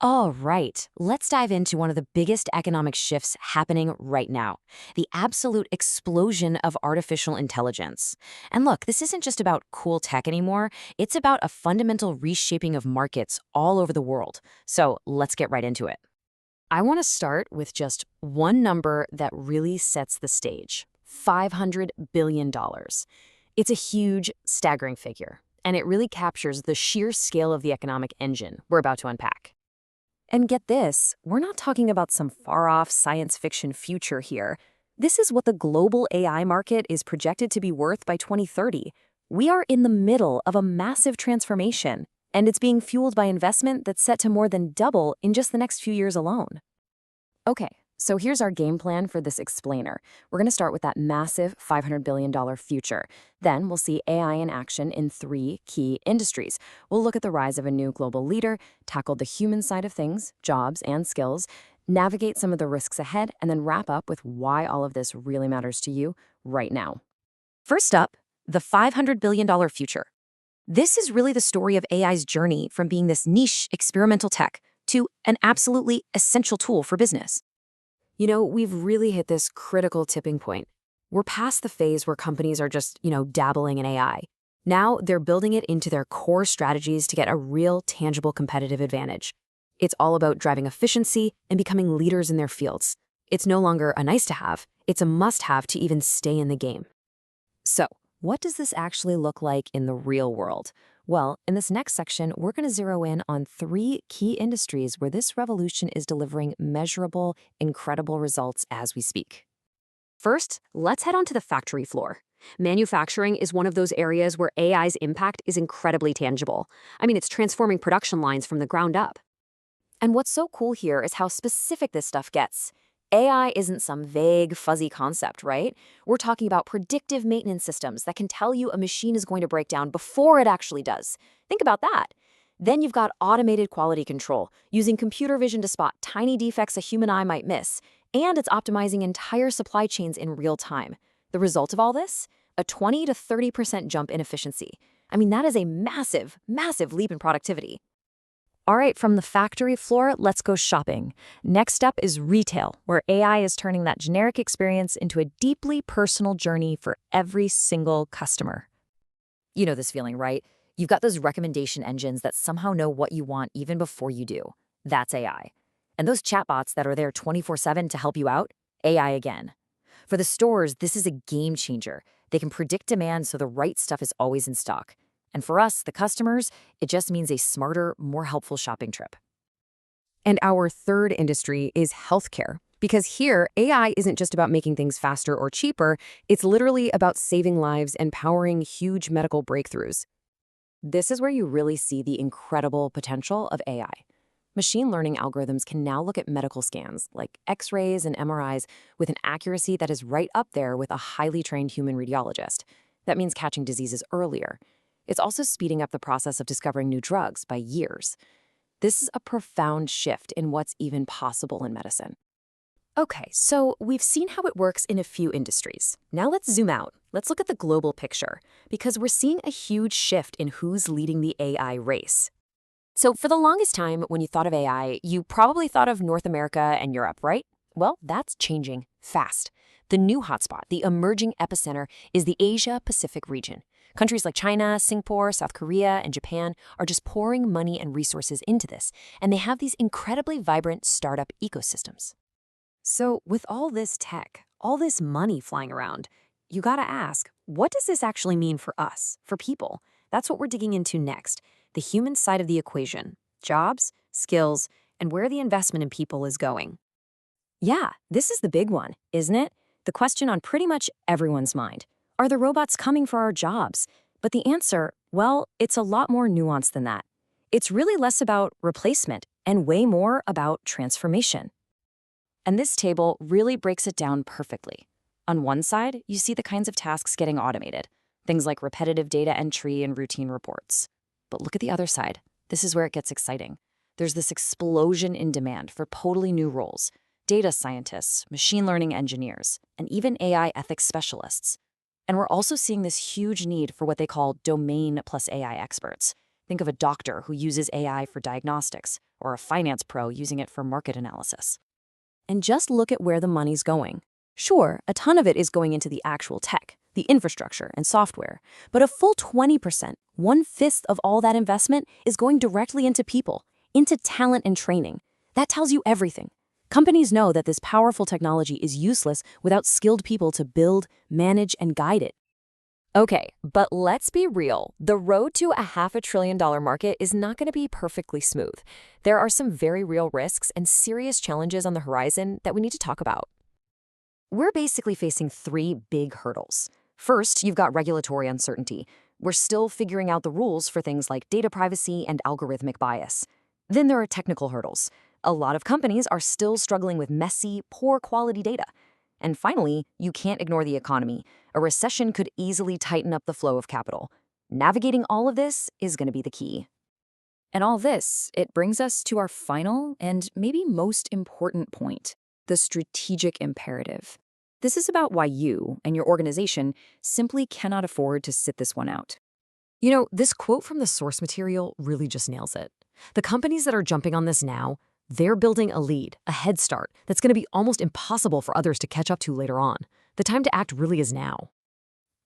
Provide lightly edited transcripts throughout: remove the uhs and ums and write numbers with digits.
All right, let's dive into one of the biggest economic shifts happening right now, the absolute explosion of artificial intelligence. And look, this isn't just about cool tech anymore, it's about a fundamental reshaping of markets all over the world. So let's get right into it. I want to start with just one number that really sets the stage: $500 billion. It's a huge, staggering figure, and it really captures the sheer scale of the economic engine we're about to unpack. And get this, we're not talking about some far-off science fiction future here. This is what the global AI market is projected to be worth by 2030. We are in the middle of a massive transformation, and it's being fueled by investment that's set to more than double in just the next few years alone. Okay, so here's our game plan for this explainer. We're going to start with that massive $500 billion future. Then we'll see AI in action in three key industries. We'll look at the rise of a new global leader, tackle the human side of things, jobs and skills, navigate some of the risks ahead, and then wrap up with why all of this really matters to you right now. First up, the $500 billion future. This is really the story of AI's journey from being this niche experimental tech to an absolutely essential tool for business. You know, we've really hit this critical tipping point. We're past the phase where companies are just, dabbling in AI. Now they're building it into their core strategies to get a real, tangible competitive advantage. It's all about driving efficiency and becoming leaders in their fields. It's no longer a nice-to-have, it's a must-have to even stay in the game. So, what does this actually look like in the real world? Well, in this next section, we're going to zero in on three key industries where this revolution is delivering measurable, incredible results as we speak. First, let's head on to the factory floor. Manufacturing is one of those areas where AI's impact is incredibly tangible. I mean, it's transforming production lines from the ground up. And what's so cool here is how specific this stuff gets. AI isn't some vague, fuzzy concept, right? We're talking about predictive maintenance systems that can tell you a machine is going to break down before it actually does. Think about that. Then you've got automated quality control, using computer vision to spot tiny defects a human eye might miss, and it's optimizing entire supply chains in real time. The result of all this? A 20 to 30% jump in efficiency. I mean, that is a massive, massive leap in productivity. All right, from the factory floor, let's go shopping. Next up is retail, where AI is turning that generic experience into a deeply personal journey for every single customer. You know this feeling, right? You've got those recommendation engines that somehow know what you want even before you do. That's AI. And those chatbots that are there 24/7 to help you out? AI again. For the stores, this is a game changer. They can predict demand so the right stuff is always in stock. And for us, the customers, it just means a smarter, more helpful shopping trip. And our third industry is healthcare, because here, AI isn't just about making things faster or cheaper, it's literally about saving lives and powering huge medical breakthroughs. This is where you really see the incredible potential of AI. Machine learning algorithms can now look at medical scans, like X-rays and MRIs, with an accuracy that is right up there with a highly trained human radiologist. That means catching diseases earlier. It's also speeding up the process of discovering new drugs by years. This is a profound shift in what's even possible in medicine. Okay, so we've seen how it works in a few industries. Now let's zoom out. Let's look at the global picture, because we're seeing a huge shift in who's leading the AI race. So for the longest time, when you thought of AI, you probably thought of North America and Europe, right? Well, that's changing fast. The new hotspot, the emerging epicenter, is the Asia-Pacific region. Countries like China, Singapore, South Korea, and Japan are just pouring money and resources into this, and they have these incredibly vibrant startup ecosystems. So with all this tech, all this money flying around, you gotta ask, what does this actually mean for us, for people? That's what we're digging into next, the human side of the equation, jobs, skills, and where the investment in people is going. Yeah, this is the big one, isn't it? The question on pretty much everyone's mind. Are the robots coming for our jobs? But the answer, well, it's a lot more nuanced than that. It's really less about replacement and way more about transformation. And this table really breaks it down perfectly. On one side, you see the kinds of tasks getting automated, things like repetitive data entry and routine reports. But look at the other side. This is where it gets exciting. There's this explosion in demand for totally new roles: data scientists, machine learning engineers, and even AI ethics specialists. And we're also seeing this huge need for what they call domain plus AI experts, Think of a doctor who uses AI for diagnostics, or a finance pro using it for market analysis. And just look at where the money's going. Sure, a ton of it is going into the actual tech, the infrastructure and software, but a full 20%, 1/5 of all that investment, is going directly into people, into talent and training. That tells you everything. Companies know that this powerful technology is useless without skilled people to build, manage, and guide it. Okay, but let's be real. The road to a $500 billion market is not going to be perfectly smooth. There are some very real risks and serious challenges on the horizon that we need to talk about. We're basically facing three big hurdles. First, you've got regulatory uncertainty. We're still figuring out the rules for things like data privacy and algorithmic bias. Then there are technical hurdles. A lot of companies are still struggling with messy, poor quality data. And finally, you can't ignore the economy. A recession could easily tighten up the flow of capital. Navigating all of this is going to be the key. And all this, it brings us to our final and maybe most important point, the strategic imperative. This is about why you and your organization simply cannot afford to sit this one out. You know, this quote from the source material really just nails it. The companies that are jumping on this now, they're building a lead, a head start, that's going to be almost impossible for others to catch up to later on. The time to act really is now.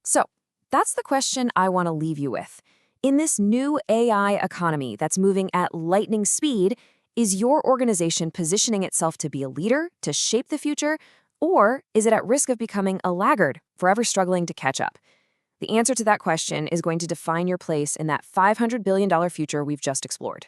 So, that's the question I want to leave you with. In this new AI economy that's moving at lightning speed, is your organization positioning itself to be a leader, to shape the future, or is it at risk of becoming a laggard, forever struggling to catch up? The answer to that question is going to define your place in that $500 billion future we've just explored.